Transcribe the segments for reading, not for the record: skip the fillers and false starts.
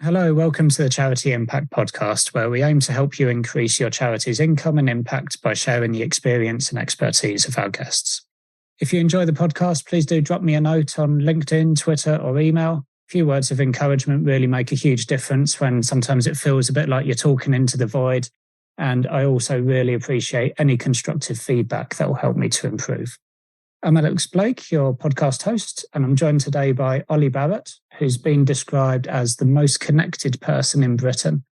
Hello, welcome to the Charity Impact Podcast, where we aim to help you increase your charity's income and impact by sharing the experience and expertise of our guests. If you enjoy the podcast, please do drop me a note on LinkedIn, Twitter, or email. A few words of encouragement really make a huge difference when sometimes it feels a bit like you're talking into the void. And I also really appreciate any constructive feedback that will help me to improve. I'm Alex Blake, your podcast host, and I'm joined today by Oli Barrett, who's been described as the most connected person in Britain.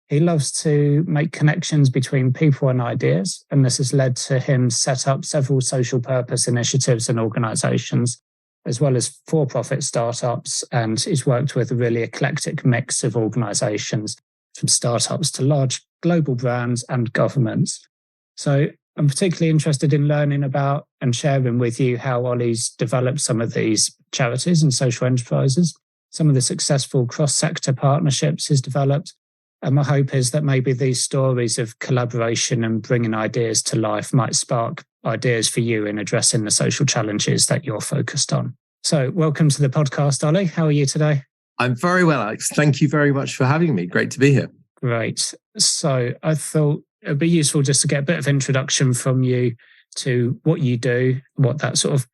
He loves to make connections between people and ideas, and this has led to him set up several social purpose initiatives and organisations, as well as for-profit startups, and he's worked with a really eclectic mix of organisations, from startups to large global brands and governments. So I'm particularly interested in learning about and sharing with you how Oli's developed some of these charities and social enterprises, some of the successful cross-sector partnerships he's developed. And my hope is that maybe these stories of collaboration and bringing ideas to life might spark ideas for you in addressing the social challenges that you're focused on. So welcome to the podcast, Oli. How are you today? I'm very well, Alex. Thank you very much for having me. Great to be here. Great. So I thought it'd be useful just to get a bit of introduction from you to what you do, what that sort of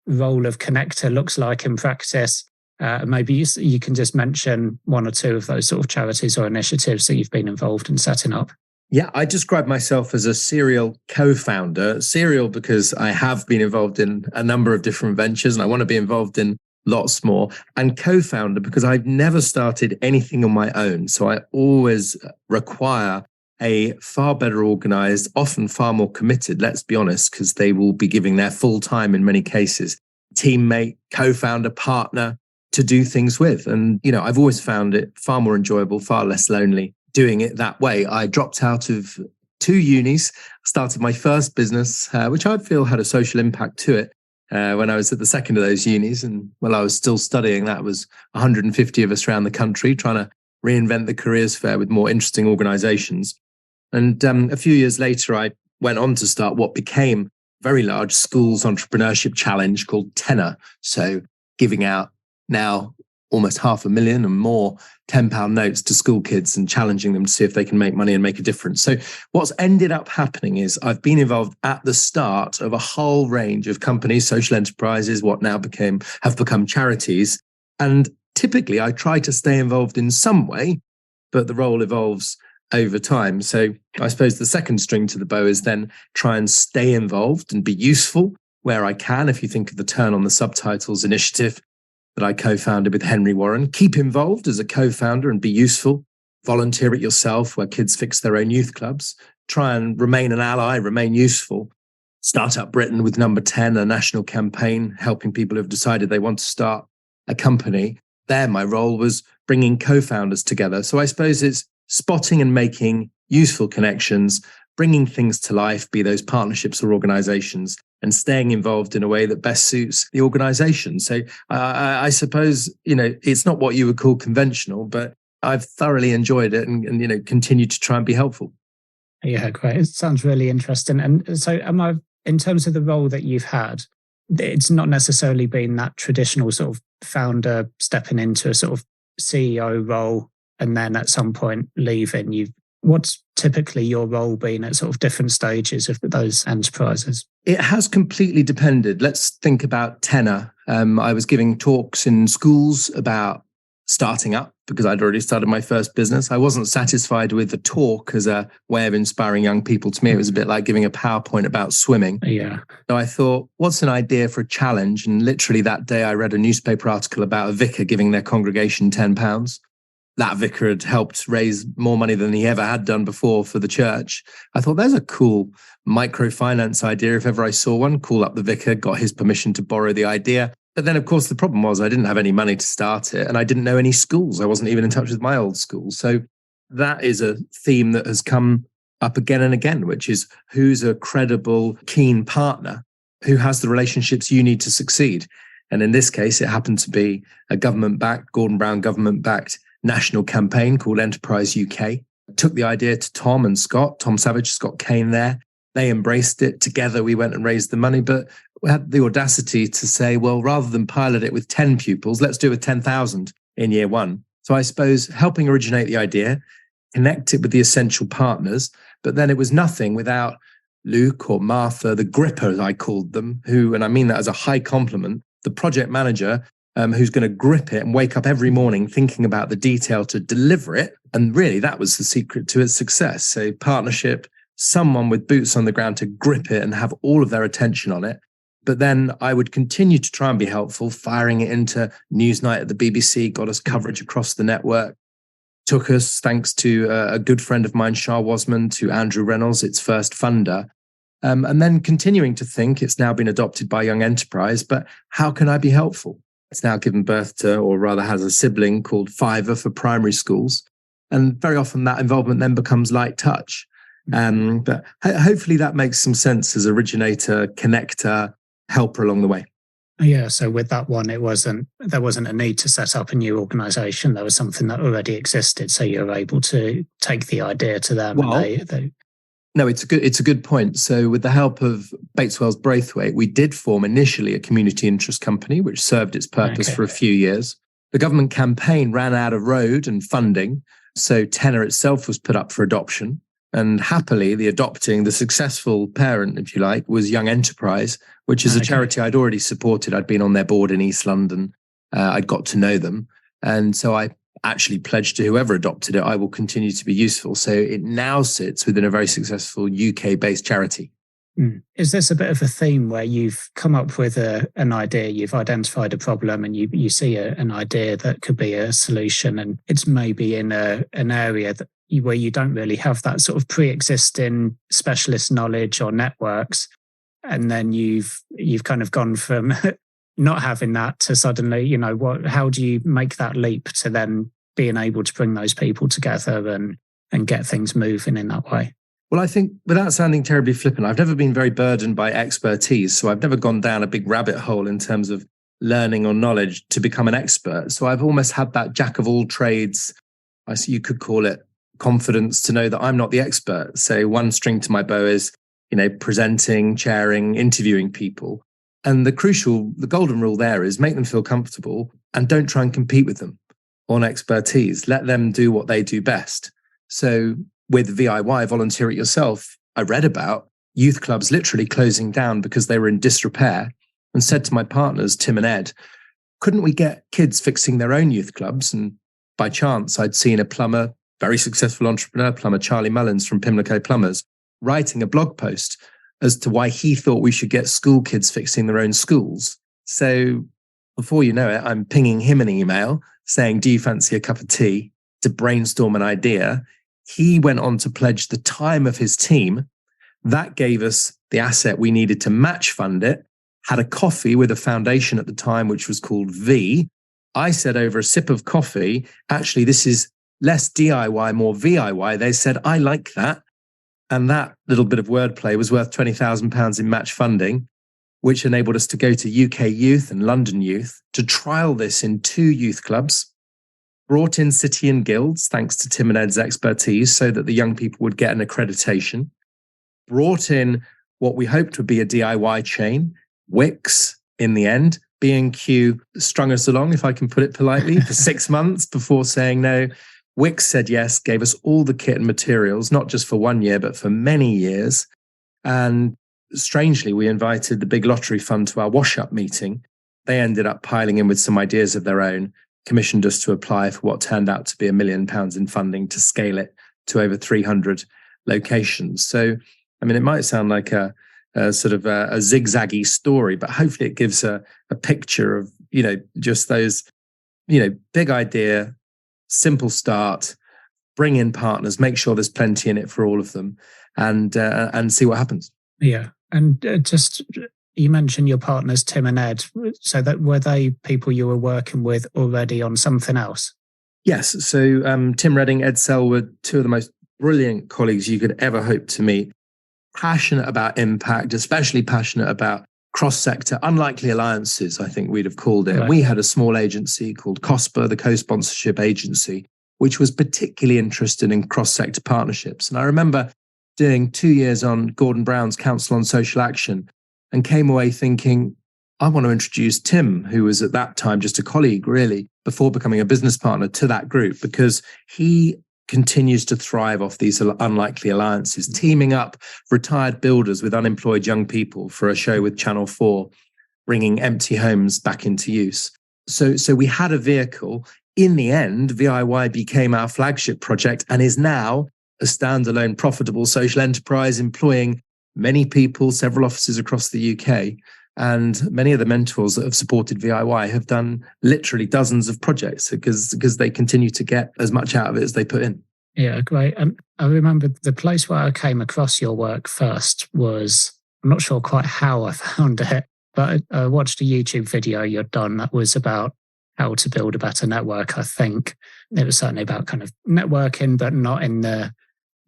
role of connector looks like in practice. Maybe you can just mention one or two of those sort of charities or initiatives that you've been involved in setting up. Yeah, I describe myself as a serial co-founder. Serial because I have been involved in a number of different ventures and I want to be involved in lots more. And co-founder because I've never started anything on my own. So I always require a far better organized, often far more committed, let's be honest, because they will be giving their full time in many cases, teammate, co-founder, partner to do things with. And, I've always found it far more enjoyable, far less lonely doing it that way. I dropped out of 2 unis, started my first business, which I feel had a social impact to it when I was at the second of those unis. And while I was still studying, that was 150 of us around the country trying to reinvent the careers fair with more interesting organizations. And a few years later, I went on to start what became a very large schools entrepreneurship challenge called Tenor. So giving out now almost 500,000 and more £10 notes to school kids and challenging them to see if they can make money and make a difference. So what's ended up happening is I've been involved at the start of a whole range of companies, social enterprises, what now have become charities. And typically I try to stay involved in some way, but the role evolves over time. So I suppose the second string to the bow is then try and stay involved and be useful where I can. If you think of the Turn on the Subtitles initiative that I co-founded with Henry Warren, keep involved as a co-founder and be useful. Volunteer it yourself where kids fix their own youth clubs. Try and remain an ally, remain useful. Start Up Britain with Number 10, a national campaign helping people who have decided they want to start a company. There, my role was bringing co-founders together. So I suppose it's spotting and making useful connections, bringing things to life, be those partnerships or organizations, and staying involved in a way that best suits the organization. So I suppose, it's not what you would call conventional, but I've thoroughly enjoyed it and continue to try and be helpful. Yeah, great. It sounds really interesting. And so in terms of the role that you've had, it's not necessarily been that traditional sort of founder stepping into a sort of CEO role and then at some point leaving. What's typically your role been at sort of different stages of those enterprises? It has completely depended. Let's think about Tenor. I was giving talks in schools about starting up because I'd already started my first business. I wasn't satisfied with the talk as a way of inspiring young people. To me, it was a bit like giving a PowerPoint about swimming. Yeah. So I thought, what's an idea for a challenge? And literally that day I read a newspaper article about a vicar giving their congregation £10. That vicar had helped raise more money than he ever had done before for the church. I thought, there's a cool microfinance idea. If ever I saw one, call up the vicar, got his permission to borrow the idea. But then, of course, the problem was I didn't have any money to start it and I didn't know any schools. I wasn't even in touch with my old school. So that is a theme that has come up again and again, which is who's a credible, keen partner who has the relationships you need to succeed. And in this case, it happened to be a government-backed, Gordon Brown government-backed national campaign called Enterprise UK. Took the idea to Tom and Scott, Tom Savage, Scott Kane there. They embraced it. Together, we went and raised the money, but we had the audacity to say, well, rather than pilot it with 10 pupils, let's do it with 10,000 in year one. So I suppose helping originate the idea, connect it with the essential partners, but then it was nothing without Luke or Martha, the gripper, as I called them, who, and I mean that as a high compliment, the project manager who's going to grip it and wake up every morning thinking about the detail to deliver it. And really, that was the secret to its success. So partnership, someone with boots on the ground to grip it and have all of their attention on it. But then I would continue to try and be helpful, firing it into Newsnight at the BBC, got us coverage across the network, took us, thanks to a good friend of mine, Shah Wasman, to Andrew Reynolds, its first funder. And then continuing to think, it's now been adopted by Young Enterprise, but how can I be helpful? It's now given birth to, or rather has a sibling called Fiverr for primary schools. And very often that involvement then becomes light touch. But hopefully that makes some sense as originator, connector, helper along the way. Yeah, so with that one, there wasn't a need to set up a new organisation. There was something that already existed, so you were able to take the idea to them. Well, no, it's a good point. So with the help of Bates Wells Braithwaite, we did form initially a community interest company, which served its purpose for a few years. The government campaign ran out of road and funding, so Tenor itself was put up for adoption. And happily, the successful parent, if you like, was Young Enterprise, which is a charity I'd already supported. I'd been on their board in East London. I'd got to know them. And so I actually pledged to whoever adopted it, I will continue to be useful. So it now sits within a very successful UK-based charity. Is this a bit of a theme where you've come up with an idea, you've identified a problem, and you see an idea that could be a solution, and it's maybe in an area where you don't really have that sort of pre-existing specialist knowledge or networks, and then you've kind of gone from not having that to suddenly, how do you make that leap to then being able to bring those people together and get things moving in that way? Well, I think without sounding terribly flippant, I've never been very burdened by expertise. So I've never gone down a big rabbit hole in terms of learning or knowledge to become an expert. So I've almost had that jack of all trades, you could call it, confidence to know that I'm not the expert. So one string to my bow is, presenting, chairing, interviewing people. And the golden rule there is make them feel comfortable and don't try and compete with them on expertise. Let them do what they do best. So with VIY, Volunteer It Yourself, I read about youth clubs literally closing down because they were in disrepair, and said to my partners, Tim and Ed, couldn't we get kids fixing their own youth clubs? And by chance, I'd seen a plumber, very successful entrepreneur plumber, Charlie Mullins from Pimlico Plumbers, writing a blog post as to why he thought we should get school kids fixing their own schools. So before you know it, I'm pinging him an email saying, do you fancy a cup of tea, to brainstorm an idea. He went on to pledge the time of his team. That gave us the asset we needed to match fund it, had a coffee with a foundation at the time, which was called V. I said over a sip of coffee, actually, this is less DIY, more VIY. They said, I like that. And that little bit of wordplay was worth £20,000 in match funding, which enabled us to go to UK Youth and London Youth to trial this in 2 youth clubs, brought in City and Guilds, thanks to Tim and Ed's expertise, so that the young people would get an accreditation, brought in what we hoped would be a DIY chain, Wix in the end. B&Q strung us along, if I can put it politely, for 6 months before saying no. Wix said yes, gave us all the kit and materials, not just for 1 year, but for many years. And strangely, we invited the big lottery fund to our wash-up meeting. They ended up piling in with some ideas of their own, commissioned us to apply for what turned out to be £1 million in funding to scale it to over 300 locations. So, it might sound like a sort of a zigzaggy story, but hopefully it gives a picture of, just those, big idea, simple start, bring in partners, make sure there's plenty in it for all of them, and see what happens. Yeah. And just, you mentioned your partners, Tim and Ed. So that were they people you were working with already on something else? Yes. So Tim Redding, Ed Selwood, 2 of the most brilliant colleagues you could ever hope to meet. Passionate about impact, especially passionate about cross-sector, unlikely alliances, I think we'd have called it. Right. We had a small agency called COSPA, the Co-Sponsorship Agency, which was particularly interested in cross-sector partnerships. And I remember doing 2 years on Gordon Brown's Council on Social Action and came away thinking, I want to introduce Tim, who was at that time just a colleague, really, before becoming a business partner, to that group, because he continues to thrive off these unlikely alliances, teaming up retired builders with unemployed young people for a show with Channel 4, bringing empty homes back into use. So we had a vehicle. In the end, VIY became our flagship project and is now a standalone, profitable social enterprise employing many people, several offices across the UK. And many of the mentors that have supported VIY have done literally dozens of projects because they continue to get as much out of it as they put in. Yeah, great. I remember the place where I came across your work first was, I'm not sure quite how I found it, but I watched a YouTube video you'd done that was about how to build a better network, I think. It was certainly about kind of networking, but not in the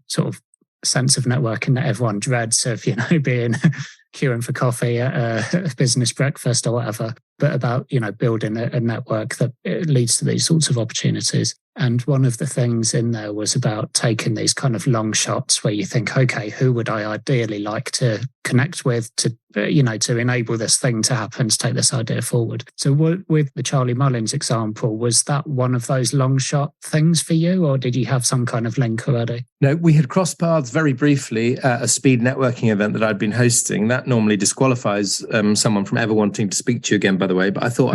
sort of sense of networking that everyone dreads of, being queuing for coffee at a business breakfast or whatever, but about, building a network that leads to these sorts of opportunities. And one of the things in there was about taking these kind of long shots where you think, okay, who would I ideally like to connect with to enable this thing to happen, to take this idea forward. So with the Charlie Mullins example, was that one of those long shot things for you, or did you have some kind of link already? No, we had crossed paths very briefly at a speed networking event that I'd been hosting. That normally disqualifies someone from ever wanting to speak to you again, by the way, but I thought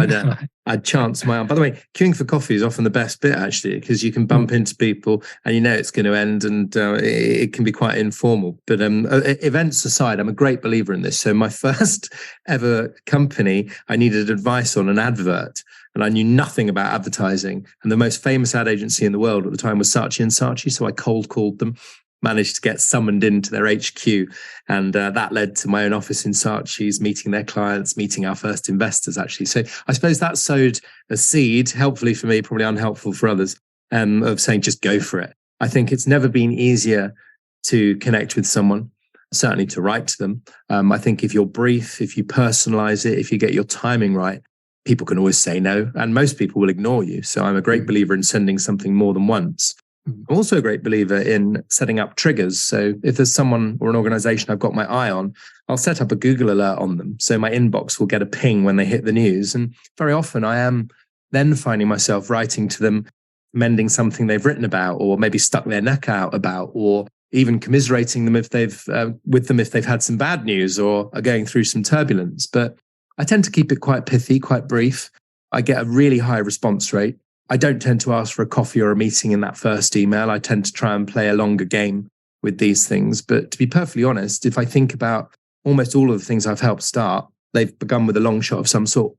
I'd chance my arm. By the way, queuing for coffee is often the best bit, actually, because you can bump into people and it's going to end, and it can be quite informal. But events aside, I'm a great believer in this. So my first ever company, I needed advice on an advert, and I knew nothing about advertising. And the most famous ad agency in the world at the time was Saatchi & Saatchi. So I cold called them, managed to get summoned into their HQ. And that led to my own office in Saatchi's, meeting their clients, meeting our first investors, actually. So I suppose that sowed a seed, helpfully for me, probably unhelpful for others, of saying, just go for it. I think it's never been easier to connect with someone, certainly to write to them. I think if you're brief, if you personalize it, if you get your timing right, people can always say no, and most people will ignore you. So I'm a great believer in sending something more than once. I'm also a great believer in setting up triggers. So if there's someone or an organization I've got my eye on, I'll set up a Google alert on them. So my inbox will get a ping when they hit the news. And very often I am then finding myself writing to them, mending something they've written about, or maybe stuck their neck out about, or even commiserating them if they've had some bad news or are going through some turbulence. But I tend to keep it quite pithy, quite brief. I get a really high response rate. I don't tend to ask for a coffee or a meeting in that first email. I tend to try and play a longer game with these things. But to be perfectly honest, if I think about almost all of the things I've helped start, they've begun with a long shot of some sort.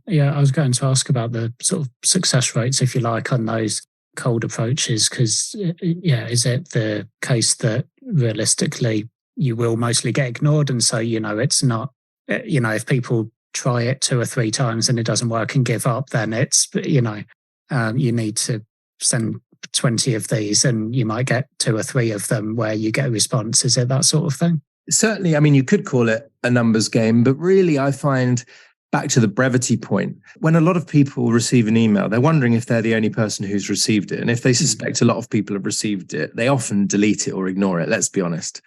Yeah, I was going to ask about the sort of success rates, if you like, on those cold approaches, because, is it the case that realistically you will mostly get ignored? And so, it's not, if people try it 2 or 3 times and it doesn't work and give up, then it's, you need to send 20 of these and you might get 2 or 3 of them where you get a response. Is it that sort of thing? Certainly. I mean, you could call it a numbers game, but really I find, back to the brevity point, when a lot of people receive an email, they're wondering if they're the only person who's received it. And if they suspect a lot of people have received it, they often delete it or ignore it, let's be honest.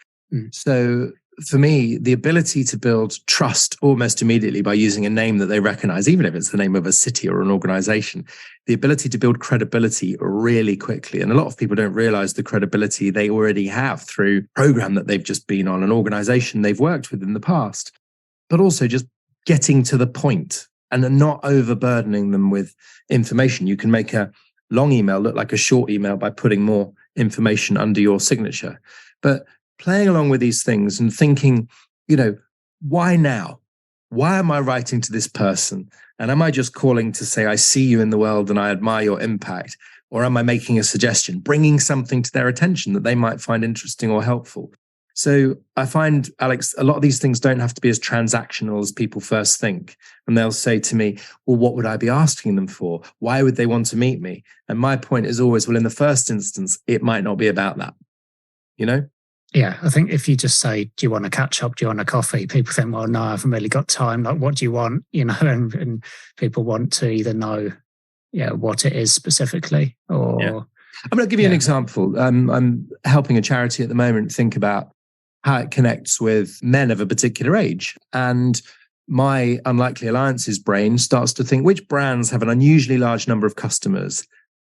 So for me, the ability to build trust almost immediately by using a name that they recognize, even if it's the name of a city or an organization, the ability to build credibility really quickly. And a lot of people don't realize the credibility they already have through a program that they've just been on, an organization they've worked with in the past, but also just getting to the point and not overburdening them with information. You can make a long email look like a short email by putting more information under your signature. But playing along with these things and thinking, why now? Why am I writing to this person? And am I just calling to say, I see you in the world and I admire your impact? Or am I making a suggestion, bringing something to their attention that they might find interesting or helpful? So I find, Alex, a lot of these things don't have to be as transactional as people first think. And they'll say to me, well, what would I be asking them for? Why would they want to meet me? And my point is always, well, in the first instance, it might not be about that, Yeah, I think if you just say, do you want to catch up? Do you want a coffee? People think, well, no, I haven't really got time. Like, what do you want? And people want to either know, what it is specifically or... Yeah. I'm going to give you an example. I'm helping a charity at the moment think about how it connects with men of a particular age. And my unlikely alliances brain starts to think which brands have an unusually large number of customers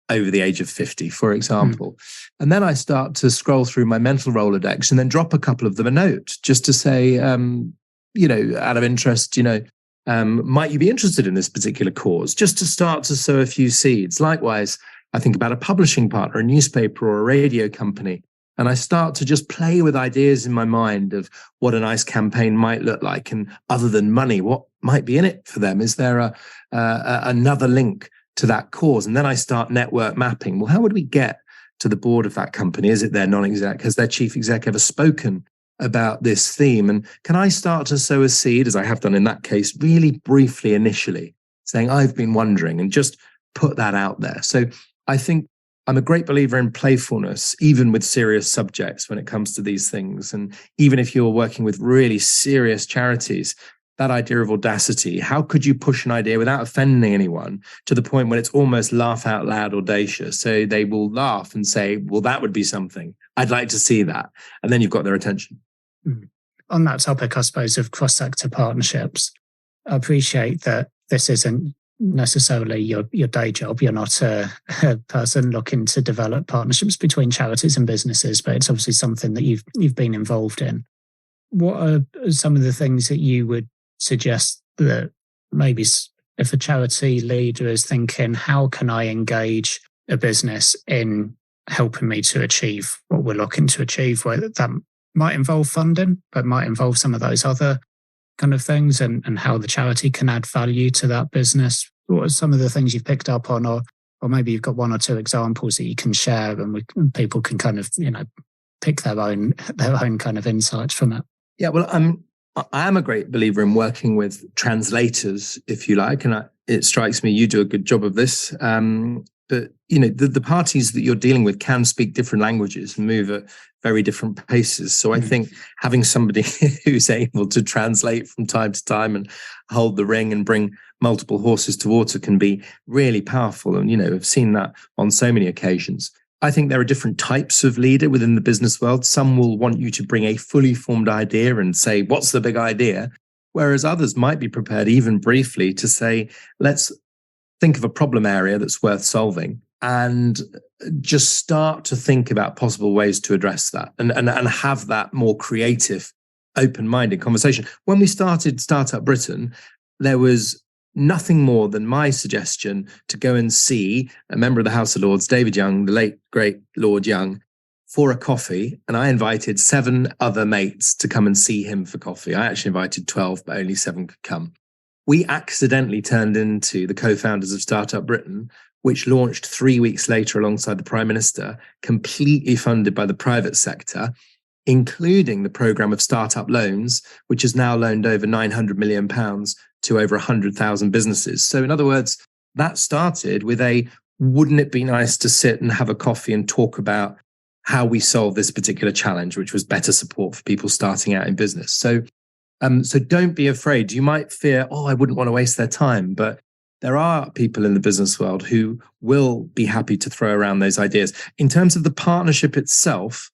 over the age of 50, for example. And then I start to scroll through my mental Rolodex and then drop a couple of them a note just to say, out of interest, might you be interested in this particular cause? Just to start to sow a few seeds. Likewise, I think about a publishing partner, a newspaper or a radio company. And I start to just play with ideas in my mind of what a nice campaign might look like. And other than money, what might be in it for them? Is there another link to that cause? And then I start network mapping. Well, how would we get to the board of that company? Is it their non-exec? Has their chief exec ever spoken about this theme? And can I start to sow a seed, as I have done in that case, really briefly initially, saying, I've been wondering, and just put that out there. So I think I'm a great believer in playfulness, even with serious subjects when it comes to these things. And even if you're working with really serious charities, that idea of audacity, how could you push an idea without offending anyone to the point when it's almost laugh out loud audacious? So they will laugh and say, well, that would be something. I'd like to see that. And then you've got their attention. On that topic, I suppose, of cross-sector partnerships, I appreciate that this isn't necessarily your day job. You're not a person looking to develop partnerships between charities and businesses, but it's obviously something that you've been involved in. What are some of the things that you would suggest that maybe if a charity leader is thinking, how can I engage a business in helping me to achieve what we're looking to achieve, whether that might involve funding, but might involve some of those other kind of things, and how the charity can add value to that business? What are some of the things you've picked up on, or maybe you've got one or two examples that you can share, and people can kind of, pick their own kind of insights from it? Yeah, well, I am a great believer in working with translators, if you like, and it strikes me you do a good job of this. But the parties that you're dealing with can speak different languages and move at very different paces. So I think having somebody who's able to translate from time to time and hold the ring and bring multiple horses to water can be really powerful. And, I've seen that on so many occasions. I think there are different types of leader within the business world. Some will want you to bring a fully formed idea and say, what's the big idea? Whereas others might be prepared, even briefly, to say, let's think of a problem area that's worth solving and just start to think about possible ways to address that and have that more creative, open-minded conversation. When we started Startup Britain, there was nothing more than my suggestion to go and see a member of the House of Lords, David Young, the late, great Lord Young, for a coffee. And I invited 7 other mates to come and see him for coffee. I actually invited 12, but only 7 could come. We accidentally turned into the co-founders of Startup Britain, which launched 3 weeks later alongside the Prime Minister, completely funded by the private sector, including the programme of startup loans, which has now loaned over £900 million to over 100,000 businesses. So in other words, that started with wouldn't it be nice to sit and have a coffee and talk about how we solve this particular challenge, which was better support for people starting out in business. So don't be afraid. You might fear, I wouldn't want to waste their time, but there are people in the business world who will be happy to throw around those ideas. In terms of the partnership itself,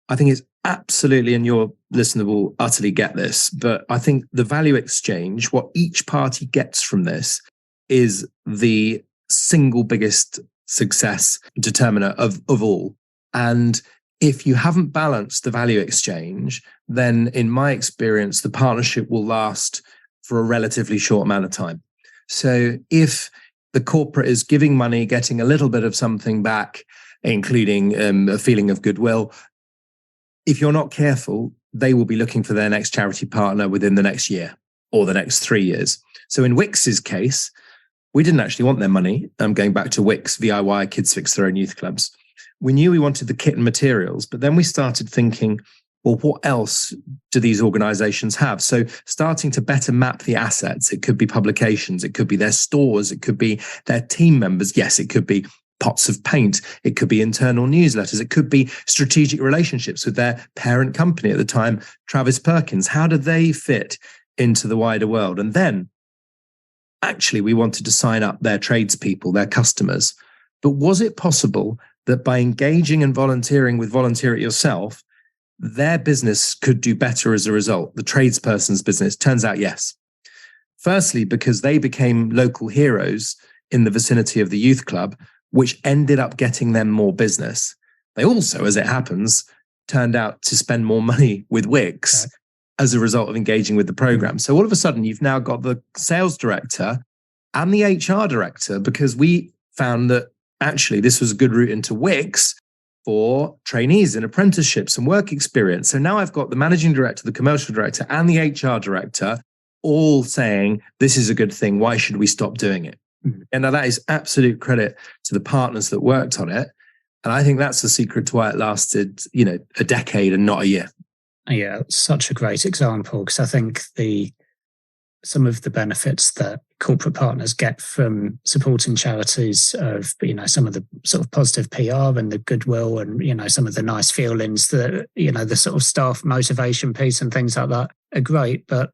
I think it's absolutely, and your listener will utterly get this, but I think the value exchange, what each party gets from this, is the single biggest success determiner of all. And if you haven't balanced the value exchange, then in my experience, the partnership will last for a relatively short amount of time. So if the corporate is giving money, getting a little bit of something back, including a feeling of goodwill, if you're not careful, they will be looking for their next charity partner within the next year or the next 3 years. So in Wix's case, we didn't actually want their money. I'm going back to Wix, VIY, Kids Fix Their Own Youth Clubs. We knew we wanted the kit and materials, but then we started thinking, well, what else do these organizations have? So starting to better map the assets. It could be publications. It could be their stores. It could be their team members. Yes, it could be pots of paint. It could be internal newsletters. It could be strategic relationships with their parent company at the time, Travis Perkins. How do they fit into the wider world? And then actually we wanted to sign up their tradespeople, their customers. But was it possible that by engaging and volunteering with Volunteer It Yourself, their business could do better as a result? The tradesperson's business? Turns out yes. Firstly, because they became local heroes in the vicinity of the youth club, which ended up getting them more business. They also, as it happens, turned out to spend more money with Wix as a result of engaging with the program. So all of a sudden, you've now got the sales director and the HR director, because we found that actually this was a good route into Wix for trainees and apprenticeships and work experience. So now I've got the managing director, the commercial director, and the HR director all saying, this is a good thing. Why should we stop doing it? And now that is absolute credit to the partners that worked on it. And I think that's the secret to why it lasted, a decade and not a year. Yeah, it's such a great example, because I think some of the benefits that corporate partners get from supporting charities of, some of the sort of positive PR and the goodwill and, some of the nice feelings that, the sort of staff motivation piece and things like that are great. But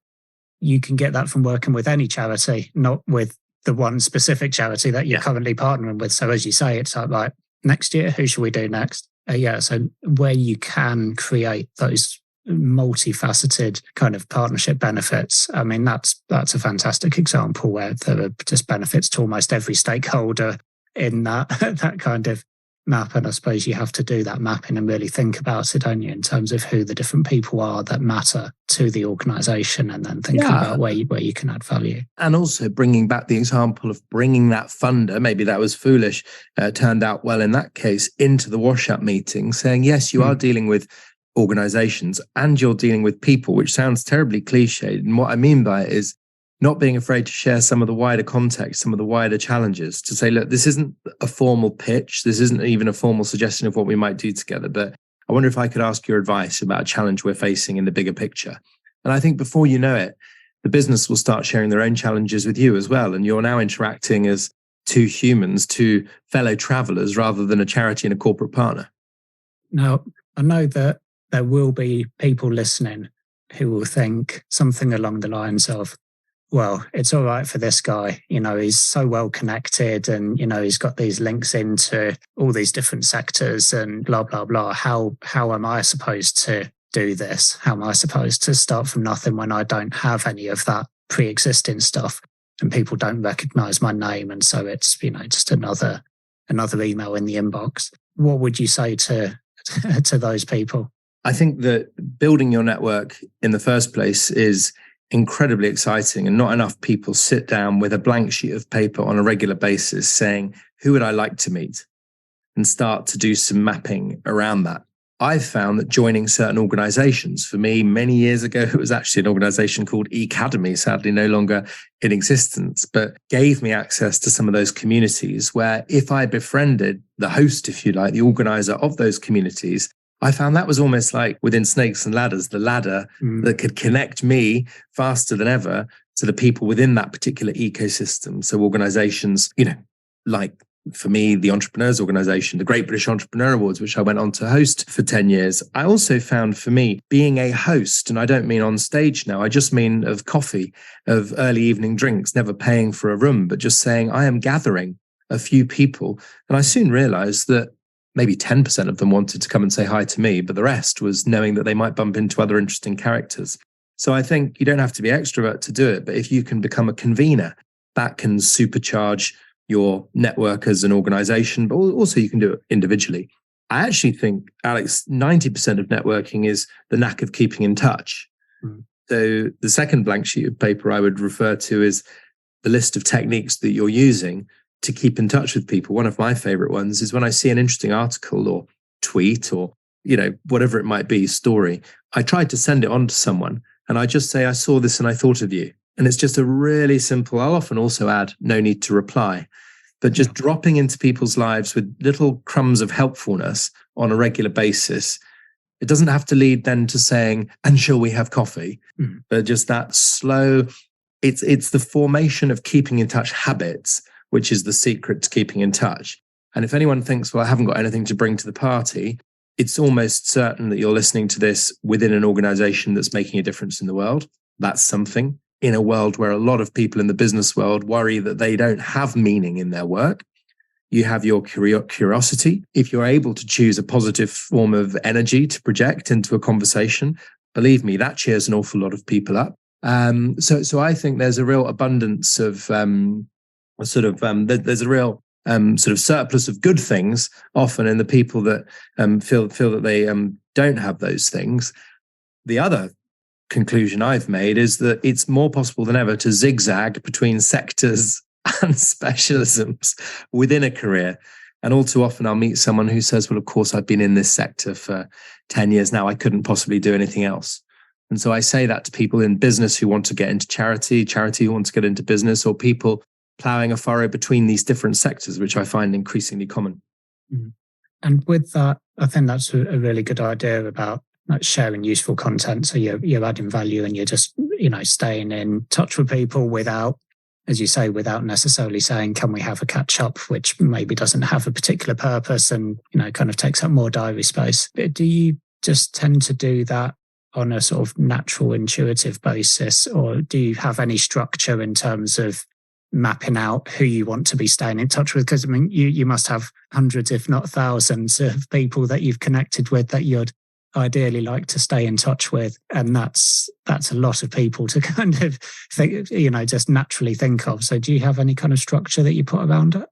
you can get that from working with any charity, not with the one specific charity that you're currently partnering with. So as you say, it's like next year, who should we do next? So where you can create those multifaceted kind of partnership benefits, I mean, that's a fantastic example where there are just benefits to almost every stakeholder in that kind of map. And I suppose you have to do that mapping and really think about it, don't you, in terms of who the different people are that matter to the organisation, and then thinking about where you can add value. And also bringing back the example of bringing that funder, maybe that was foolish, turned out well in that case, into the wash-up meeting, saying, yes, you are dealing with organizations and you're dealing with people, which sounds terribly cliched. And what I mean by it is not being afraid to share some of the wider context, some of the wider challenges, to say, look, this isn't a formal pitch. This isn't even a formal suggestion of what we might do together. But I wonder if I could ask your advice about a challenge we're facing in the bigger picture. And I think before you know it, the business will start sharing their own challenges with you as well. And you're now interacting as two humans, two fellow travelers, rather than a charity and a corporate partner. Now, I know that there will be people listening who will think something along the lines of, well, it's all right for this guy. He's so well connected and, he's got these links into all these different sectors and blah, blah, blah. How am I supposed to do this? How am I supposed to start from nothing when I don't have any of that pre-existing stuff and people don't recognize my name? And so it's, just another email in the inbox. What would you say to those people? I think that building your network in the first place is incredibly exciting, and not enough people sit down with a blank sheet of paper on a regular basis saying, who would I like to meet? And start to do some mapping around that. I've found that joining certain organizations, for me, many years ago, it was actually an organization called Ecademy, sadly no longer in existence, but gave me access to some of those communities where if I befriended the host, if you like, the organizer of those communities, I found that was almost like within Snakes and Ladders, the ladder that could connect me faster than ever to the people within that particular ecosystem. So organizations, like for me, the Entrepreneurs Organization, the Great British Entrepreneur Awards, which I went on to host for 10 years. I also found for me being a host, and I don't mean on stage now, I just mean of coffee, of early evening drinks, never paying for a room, but just saying I am gathering a few people. And I soon realized that maybe 10% of them wanted to come and say hi to me, but the rest was knowing that they might bump into other interesting characters. So I think you don't have to be extrovert to do it, but if you can become a convener, that can supercharge your network as an organization, but also you can do it individually. I actually think, Alex, 90% of networking is the knack of keeping in touch. So the second blank sheet of paper I would refer to is the list of techniques that you're using to keep in touch with people. One of my favorite ones is when I see an interesting article or tweet or, whatever it might be, story, I try to send it on to someone and I just say, I saw this and I thought of you. And it's just a really simple, I'll often also add, no need to reply, but just dropping into people's lives with little crumbs of helpfulness on a regular basis. It doesn't have to lead then to saying, and shall we have coffee? But just that slow, it's the formation of keeping in touch habits, which is the secret to keeping in touch. And if anyone thinks, well, I haven't got anything to bring to the party, it's almost certain that you're listening to this within an organization that's making a difference in the world. That's something. In a world where a lot of people in the business world worry that they don't have meaning in their work, you have your curiosity. If you're able to choose a positive form of energy to project into a conversation, believe me, that cheers an awful lot of people up. So I think there's a real abundance of there's a real sort of surplus of good things often in the people that feel that they don't have those things. The other conclusion I've made is that it's more possible than ever to zigzag between sectors and specialisms within a career. And all too often I'll meet someone who says, well, of course, I've been in this sector for 10 years now. I couldn't possibly do anything else. And so I say that to people in business who want to get into charity who want to get into business, or people ploughing a furrow between these different sectors, which I find increasingly common. And with that, I think that's a really good idea about sharing useful content. So you're adding value and you're just, staying in touch with people without, as you say, without necessarily saying, can we have a catch up, which maybe doesn't have a particular purpose and, kind of takes up more diary space. But do you just tend to do that on a sort of natural, intuitive basis, or do you have any structure in terms of mapping out who you want to be staying in touch with? Because, you must have hundreds, if not thousands, of people that you've connected with that you'd ideally like to stay in touch with. And that's a lot of people to kind of think, just naturally think of. So do you have any kind of structure that you put around it?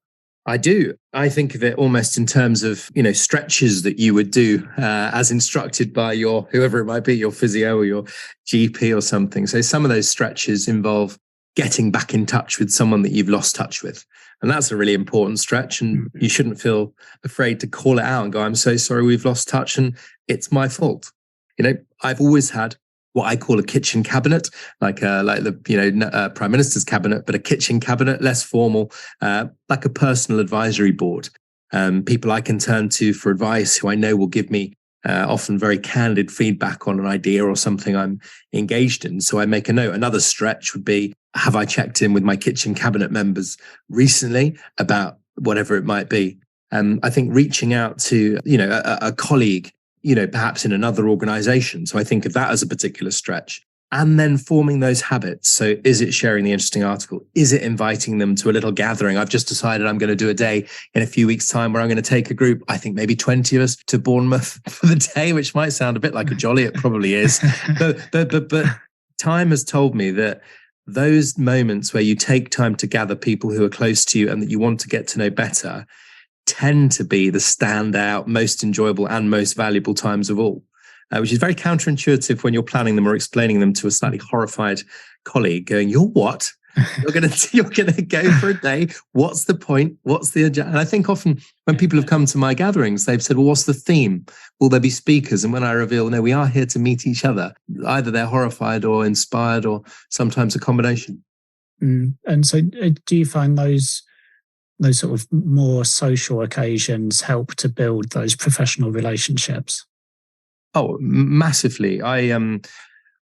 I do. I think of it almost in terms of, stretches that you would do as instructed by your, whoever it might be, your physio or your GP or something. So some of those stretches involve getting back in touch with someone that you've lost touch with. And that's a really important stretch. And you shouldn't feel afraid to call it out and go, I'm so sorry, we've lost touch and it's my fault. I've always had what I call a kitchen cabinet, like the Prime Minister's cabinet, but a kitchen cabinet, less formal, like a personal advisory board. People I can turn to for advice who I know will give me often very candid feedback on an idea or something I'm engaged in. So I make a note. Another stretch would be, have I checked in with my kitchen cabinet members recently about whatever it might be? I think reaching out to, a colleague, perhaps in another organization. So I think of that as a particular stretch. And then forming those habits. So is it sharing the interesting article? Is it inviting them to a little gathering? I've just decided I'm going to do a day in a few weeks' time where I'm going to take a group, I think maybe 20 of us, to Bournemouth for the day, which might sound a bit like a jolly. It probably is. But time has told me that those moments where you take time to gather people who are close to you and that you want to get to know better tend to be the standout, most enjoyable and most valuable times of all. Which is very counterintuitive when you're planning them or explaining them to a slightly horrified colleague going, you're what? You're gonna go for a day. What's the point? What's the agenda? And I think often when people have come to my gatherings, they've said, well, what's the theme? Will there be speakers? And when I reveal, no, we are here to meet each other, either they're horrified or inspired or sometimes a combination. And so do you find those sort of more social occasions help to build those professional relationships? Oh, massively. I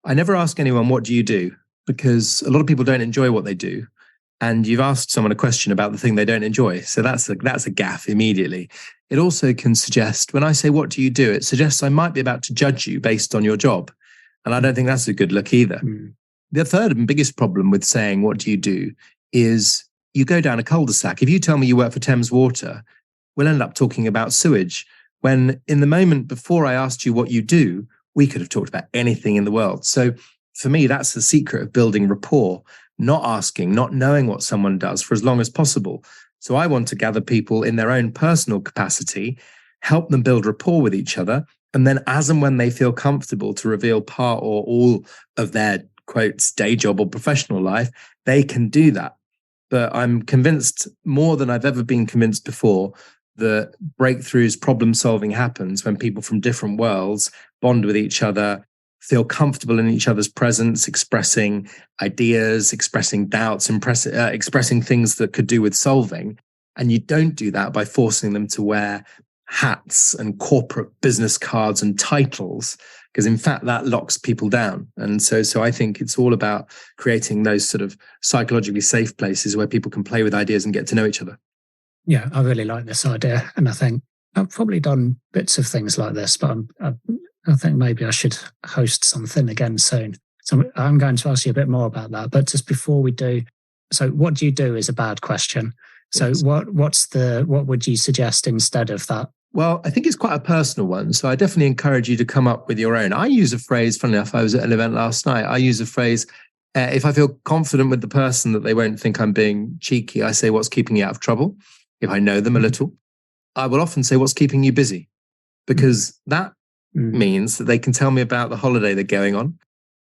never ask anyone, what do you do? Because a lot of people don't enjoy what they do. And you've asked someone a question about the thing they don't enjoy. So that's a gaffe immediately. It also can suggest, when I say, what do you do? It suggests I might be about to judge you based on your job. And I don't think that's a good look either. The third and biggest problem with saying, what do you do? Is you go down a cul-de-sac. If you tell me you work for Thames Water, we'll end up talking about sewage. When in the moment before I asked you what you do, we could have talked about anything in the world. So for me, that's the secret of building rapport, not asking, not knowing what someone does for as long as possible. So I want to gather people in their own personal capacity, help them build rapport with each other. And then as and when they feel comfortable to reveal part or all of their, quotes, day job or professional life, they can do that. But I'm convinced more than I've ever been convinced before that breakthroughs, problem solving happens when people from different worlds bond with each other, feel comfortable in each other's presence, expressing ideas, expressing doubts, expressing things that could do with solving. And you don't do that by forcing them to wear hats and corporate business cards and titles, because in fact that locks people down. And so I think it's all about creating those sort of psychologically safe places where people can play with ideas and get to know each other. Yeah, I really like this idea. And I think I've probably done bits of things like this, but I think maybe I should host something again soon. So I'm going to ask you a bit more about that. But just before we do, so what do you do is a bad question. So yes. What would you suggest instead of that? Well, I think it's quite a personal one. So I definitely encourage you to come up with your own. I use a phrase, funnily enough, I was at an event last night. I use a phrase, If I feel confident with the person that they won't think I'm being cheeky, I say, what's keeping you out of trouble? If I know them a little, I will often say, what's keeping you busy? Because that means that they can tell me about the holiday they're going on.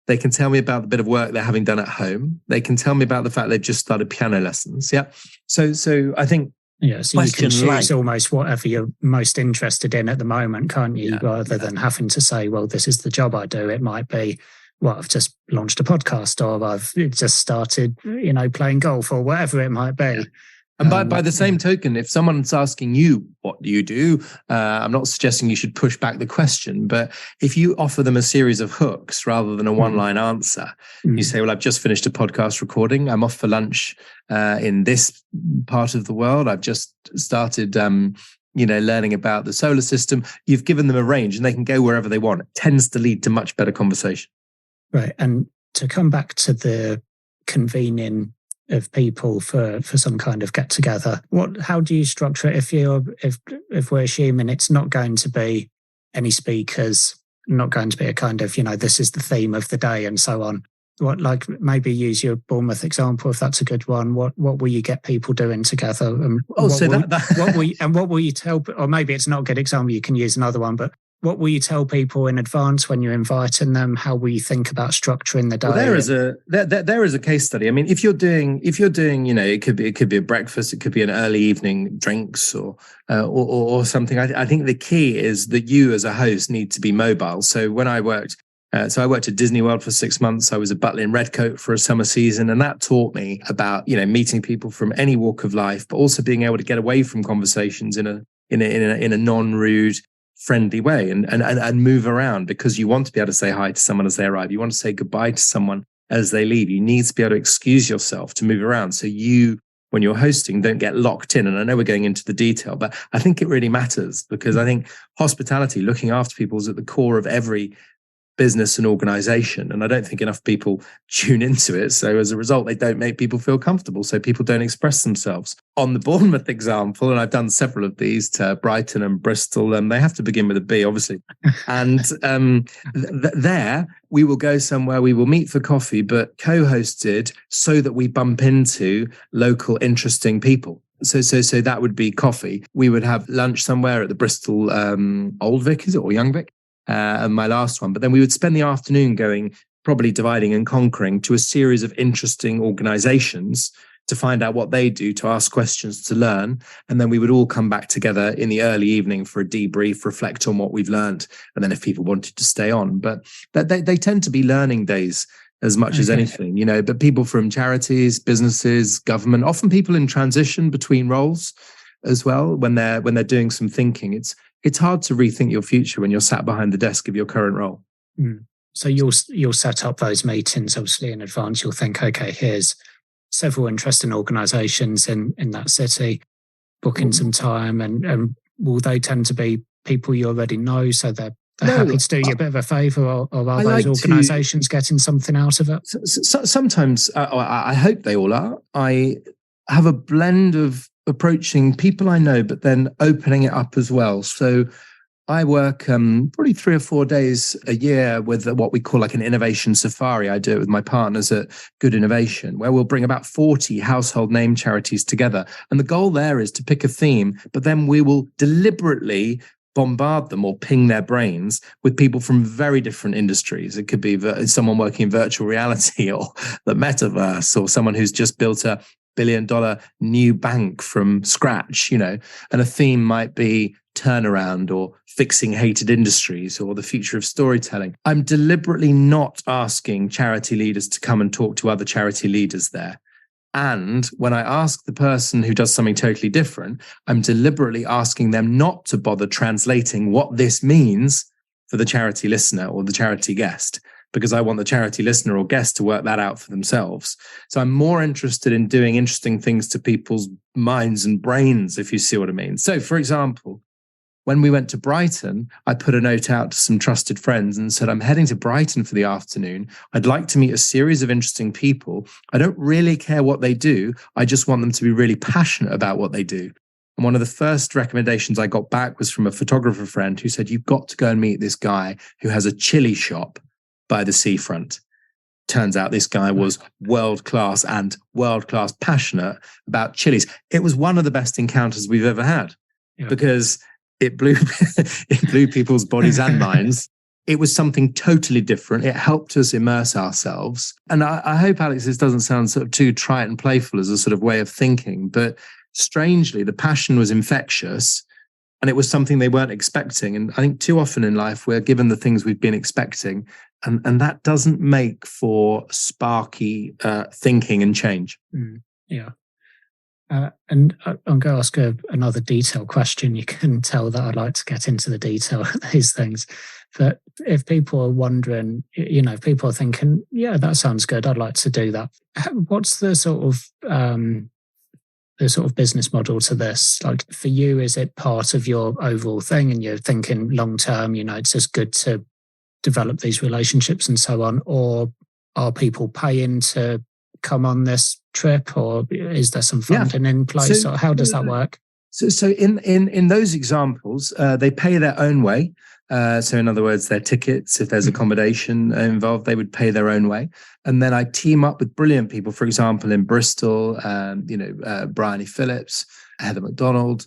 They can tell me about the bit of work they're having done at home. They can tell me about the fact they've just started piano lessons. Yeah. So I think, so you can choose almost whatever you're most interested in at the moment, can't you? Rather than having to say, well, this is the job I do. It might be, well, I've just launched a podcast, or I've just started, playing golf, or whatever it might be. Yeah. And by the same token, if someone's asking you, what do you do? I'm not suggesting you should push back the question, but if you offer them a series of hooks rather than a one-line answer, you say, well, I've just finished a podcast recording. I'm off for lunch in this part of the world. I've just started, learning about the solar system. You've given them a range and they can go wherever they want. It tends to lead to much better conversation. Right. And to come back to the convening of people for some kind of get together, how do you structure it if we're assuming it's not going to be any speakers, not going to be a kind of, this is the theme of the day and so on? Maybe use your Bournemouth example, if that's a good one. What will you get people doing together? And what will you tell, or maybe it's not a good example, you can use another one, but what will you tell people in advance when you're inviting them? How will you think about structuring the day? Well, there is a case study. I mean, if you're doing, it could be a breakfast, it could be an early evening drinks or something. I think the key is that you as a host need to be mobile. So when I worked at Disney World for 6 months. I was a butler in Redcoat for a summer season, and that taught me about meeting people from any walk of life, but also being able to get away from conversations in a non-rude, friendly way and move around, because you want to be able to say hi to someone as they arrive. You want to say goodbye to someone as they leave. You need to be able to excuse yourself to move around. So you, when you're hosting, don't get locked in. And I know we're going into the detail, but I think it really matters, because I think hospitality, looking after people, is at the core of every business and organization. And I don't think enough people tune into it. So as a result, they don't make people feel comfortable. So people don't express themselves. On the Bournemouth example, and I've done several of these to Brighton and Bristol, and they have to begin with a B, obviously. And there we will go somewhere, we will meet for coffee, but co-hosted so that we bump into local interesting people. So that would be coffee. We would have lunch somewhere at the Bristol Old Vic, is it, or Young Vic? And my last one. But then we would spend the afternoon going, probably dividing and conquering, to a series of interesting organizations to find out what they do, to ask questions, to learn. And then we would all come back together in the early evening for a debrief, reflect on what we've learned. And then if people wanted to stay on, but they tend to be learning days as much as anything, but people from charities, businesses, government, often people in transition between roles as well, when they're doing some thinking. It's hard to rethink your future when you're sat behind the desk of your current role. So you'll set up those meetings obviously in advance. You'll think, okay, here's several interesting organisations in that city, booking some time, and will they tend to be people you already know, so they're happy to do you a bit of a favour, or are those organisations getting something out of it? Sometimes, I hope they all are. I have a blend of approaching people I know, but then opening it up as well. So I work probably 3 or 4 days a year with what we call like an innovation safari. I do it with my partners at Good Innovation, where we'll bring about 40 household name charities together. And the goal there is to pick a theme, but then we will deliberately bombard them or ping their brains with people from very different industries. It could be someone working in virtual reality or the metaverse, or someone who's just built a $1 billion new bank from scratch, and a theme might be turnaround or fixing hated industries or the future of storytelling. I'm deliberately not asking charity leaders to come and talk to other charity leaders there. And when I ask the person who does something totally different, I'm deliberately asking them not to bother translating what this means for the charity listener or the charity guest, because I want the charity listener or guest to work that out for themselves. So I'm more interested in doing interesting things to people's minds and brains, if you see what I mean. So, for example, when we went to Brighton, I put a note out to some trusted friends and said, I'm heading to Brighton for the afternoon. I'd like to meet a series of interesting people. I don't really care what they do. I just want them to be really passionate about what they do. And one of the first recommendations I got back was from a photographer friend who said, you've got to go and meet this guy who has a chili shop by the seafront. turns out this guy was world-class passionate about chilies. It was one of the best encounters we've ever had because it blew people's bodies and minds. It was something totally different. It helped us immerse ourselves. And I hope, Alex, this doesn't sound sort of too trite and playful as a sort of way of thinking, but strangely, the passion was infectious and it was something they weren't expecting. And I think too often in life, we're given the things we've been expecting, and that doesn't make for sparky thinking and change. And I'm going to ask another detailed question. You can tell that I like to get into the detail of these things. But if people are wondering, if people are thinking, yeah, that sounds good, I'd like to do that. What's the sort of business model to this? Like for you, is it part of your overall thing and you're thinking long term, it's just good to develop these relationships and so on? Or are people paying to come on this trip, or is there some funding in place, or how does that work? So in those examples, they pay their own way. So in other words, their tickets, if there's accommodation involved, they would pay their own way. And then I team up with brilliant people, for example, in Bristol, Bryony Phillips, Heather McDonald,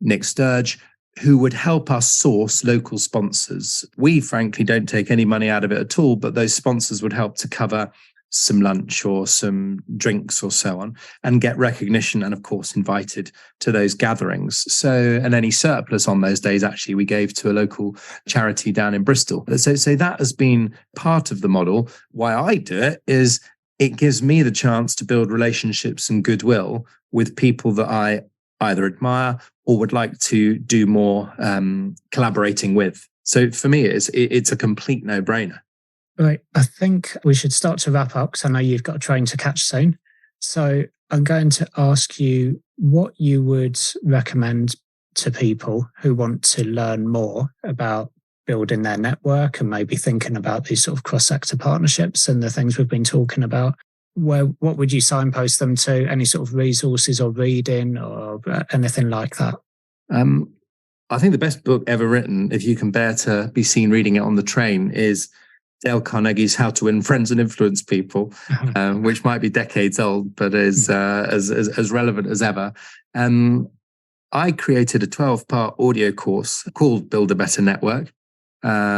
Nick Sturge, who would help us source local sponsors. We frankly don't take any money out of it at all, but those sponsors would help to cover some lunch or some drinks or so on, and get recognition and of course invited to those gatherings. So, and any surplus on those days actually we gave to a local charity down in Bristol. So that has been part of the model. Why I do it is it gives me the chance to build relationships and goodwill with people that I either admire or would like to do more collaborating with. So for me, it's a complete no-brainer. Right. I think we should start to wrap up because I know you've got a train to catch soon. So I'm going to ask you what you would recommend to people who want to learn more about building their network and maybe thinking about these sort of cross-sector partnerships and the things we've been talking about. What would you signpost them to? Any sort of resources or reading or anything like that? I think the best book ever written, if you can bear to be seen reading it on the train, is Dale Carnegie's How to Win Friends and Influence People, which might be decades old, but is as relevant as ever. I created a 12-part audio course called Build a Better Network,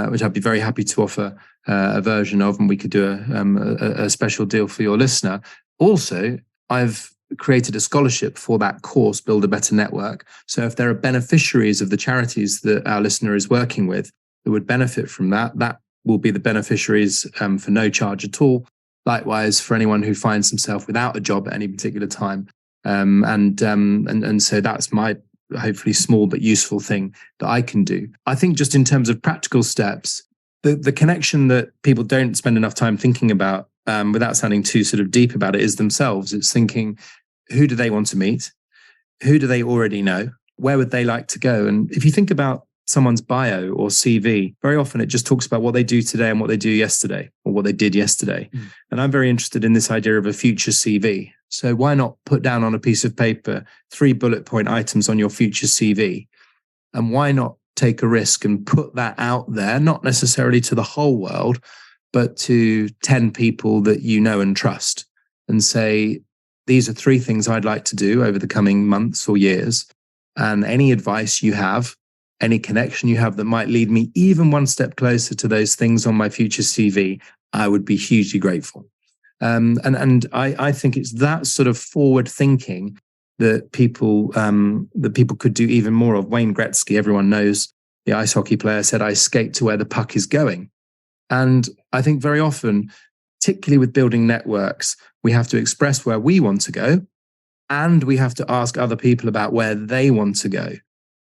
which I'd be very happy to offer a version of, and we could do a special deal for your listener. Also, I've created a scholarship for that course, Build a Better Network. So if there are beneficiaries of the charities that our listener is working with that would benefit from that will be the beneficiaries for no charge at all. Likewise, for anyone who finds himself without a job at any particular time. And so that's my hopefully small but useful thing that I can do. I think just in terms of practical steps, the connection that people don't spend enough time thinking about, without sounding too sort of deep about it, is themselves. It's thinking, who do they want to meet? Who do they already know? Where would they like to go? And if you think about someone's bio or CV, very often it just talks about what they do today and what they do yesterday or what they did yesterday. And I'm very interested in this idea of a future CV. So why not put down on a piece of paper 3 bullet point items on your future CV? And why not take a risk and put that out there, not necessarily to the whole world, but to 10 people that you know and trust, and say, these are 3 things I'd like to do over the coming months or years. And any advice you have, any connection you have that might lead me even one step closer to those things on my future CV, I would be hugely grateful. And I think it's that sort of forward thinking that people could do even more of. Wayne Gretzky, everyone knows, the ice hockey player, said, "I skate to where the puck is going." And I think very often, particularly with building networks, we have to express where we want to go, and we have to ask other people about where they want to go.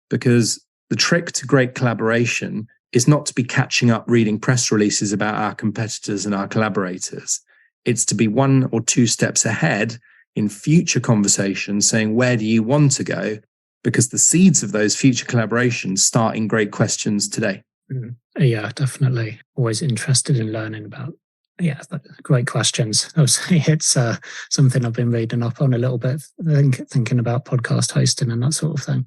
Because the trick to great collaboration is not to be catching up reading press releases about our competitors and our collaborators. It's to be 1 or 2 steps ahead in future conversations, saying, where do you want to go? Because the seeds of those future collaborations start in great questions today. Yeah, definitely. Always interested in learning about, great questions. Obviously, it's something I've been reading up on a little bit, thinking about podcast hosting and that sort of thing.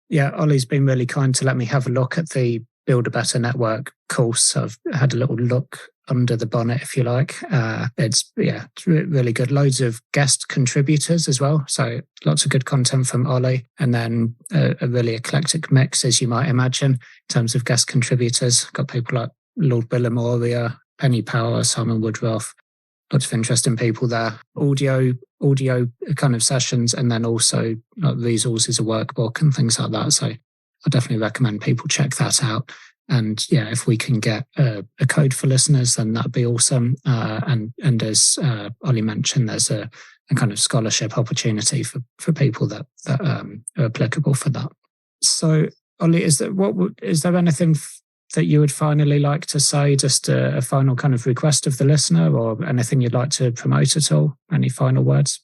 Yeah, Ollie's been really kind to let me have a look at the Build a Better Network course. I've had a little look under the bonnet, if you like. It's really good. Loads of guest contributors as well. So lots of good content from Oli, and then a really eclectic mix, as you might imagine, in terms of guest contributors. Got people like Lord Billamoria, Penny Power, Simon Woodruff, lots of interesting people there. Audio kind of sessions, and then also like resources, a workbook and things like that. So I definitely recommend people check that out. And yeah, if we can get a code for listeners, then that'd be awesome. And as Oli mentioned, there's a kind of scholarship opportunity for people that are applicable for that. So Oli, is there anything that you would finally like to say? Just a final kind of request of the listener, or anything you'd like to promote at all? Any final words?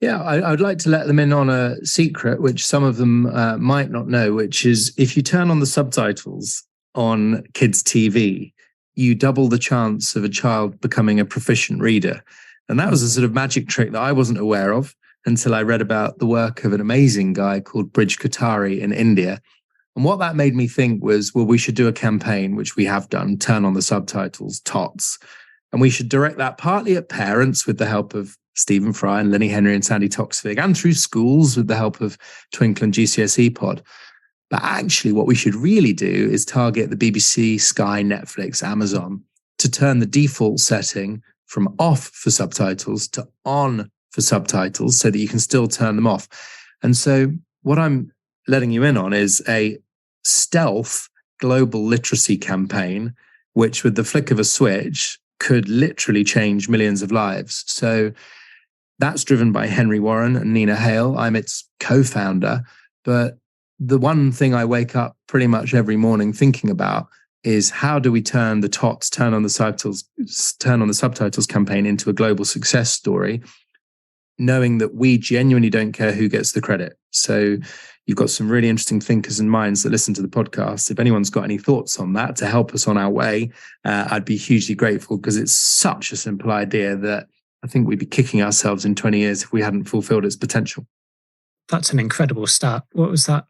Yeah, I'd like to let them in on a secret, which some of them might not know, which is if you turn on the subtitles on kids' TV, you double the chance of a child becoming a proficient reader. And that was a sort of magic trick that I wasn't aware of until I read about the work of an amazing guy called Brij Kothari in India. And what that made me think was, well, we should do a campaign, which we have done, Turn on the Subtitles, TOTS. And we should direct that partly at parents with the help of Stephen Fry and Lenny Henry and Sandy Toksvig, and through schools with the help of Twinkle and GCSE Pod. But actually, what we should really do is target the BBC, Sky, Netflix, Amazon to turn the default setting from off for subtitles to on for subtitles so that you can still turn them off. And so what I'm letting you in on is a stealth global literacy campaign, which with the flick of a switch could literally change millions of lives. So that's driven by Henry Warren and Nina Hale. I'm its co-founder, but the one thing I wake up pretty much every morning thinking about is how do we turn the TOTS, turn on the subtitles campaign into a global success story, knowing that we genuinely don't care who gets the credit. So you've got some really interesting thinkers and minds that listen to the podcast. If anyone's got any thoughts on that to help us on our way, I'd be hugely grateful, because it's such a simple idea that I think we'd be kicking ourselves in 20 years if we hadn't fulfilled its potential. That's an incredible start. What was that?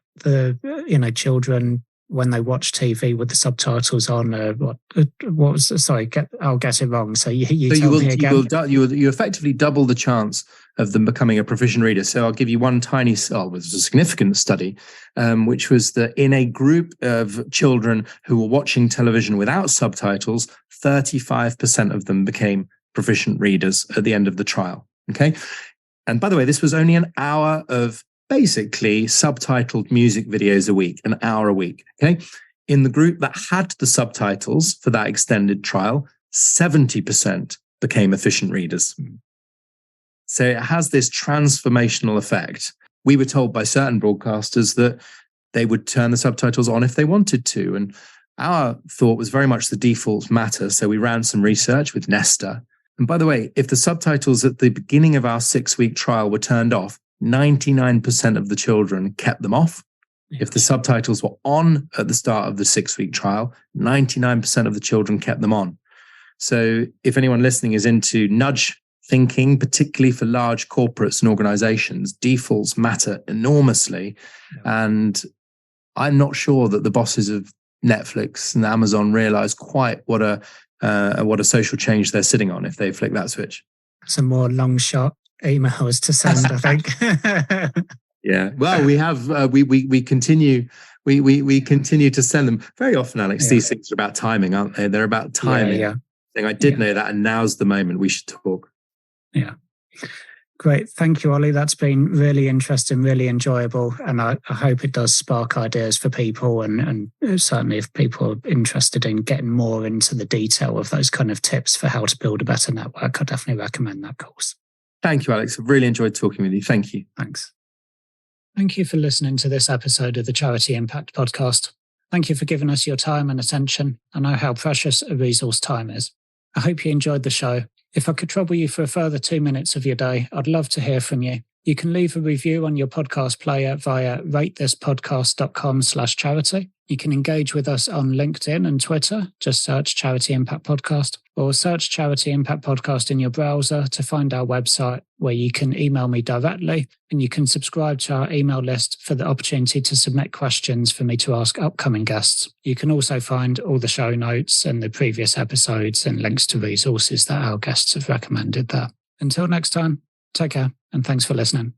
Children, when they watch TV with the subtitles on, what was? Sorry, I'll get it wrong. So you tell me again. You effectively double the chance of them becoming a proficient reader. So I'll give you one tiny, it was a significant study, which was that in a group of children who were watching television without subtitles, 35% of them became proficient readers at the end of the trial. Okay. And by the way, this was only an hour of basically subtitled music videos a week, an hour a week. Okay. In the group that had the subtitles for that extended trial, 70% became efficient readers. So it has this transformational effect. We were told by certain broadcasters that they would turn the subtitles on if they wanted to. And our thought was very much the defaults matter. So we ran some research with Nesta. And by the way, if the subtitles at the beginning of our 6-week trial were turned off, 99% of the children kept them off. Yeah. If the subtitles were on at the start of the 6-week trial, 99% of the children kept them on. So if anyone listening is into nudge thinking, particularly for large corporates and organizations, defaults matter enormously. Yeah. And I'm not sure that the bosses of Netflix and Amazon realize quite what a social change they're sitting on if they flick that switch. Some more long shot emails to send, I think. Yeah. Well, we have we continue to send them very often, Alex. Yeah. These things are about timing, aren't they? They're about timing. Yeah. I did know that, and now's the moment we should talk. Yeah. Great. Thank you, Oli. That's been really interesting, really enjoyable. And I hope it does spark ideas for people. And certainly if people are interested in getting more into the detail of those kind of tips for how to build a better network, I definitely recommend that course. Thank you, Alex. I've really enjoyed talking with you. Thank you. Thanks. Thank you for listening to this episode of the Charity Impact Podcast. Thank you for giving us your time and attention. I know how precious a resource time is. I hope you enjoyed the show. If I could trouble you for a further 2 minutes of your day, I'd love to hear from you. You can leave a review on your podcast player via ratethispodcast.com/charity. You can engage with us on LinkedIn and Twitter. Just search Charity Impact Podcast, or search Charity Impact Podcast in your browser to find our website, where you can email me directly, and you can subscribe to our email list for the opportunity to submit questions for me to ask upcoming guests. You can also find all the show notes and the previous episodes and links to resources that our guests have recommended there. Until next time, take care and thanks for listening.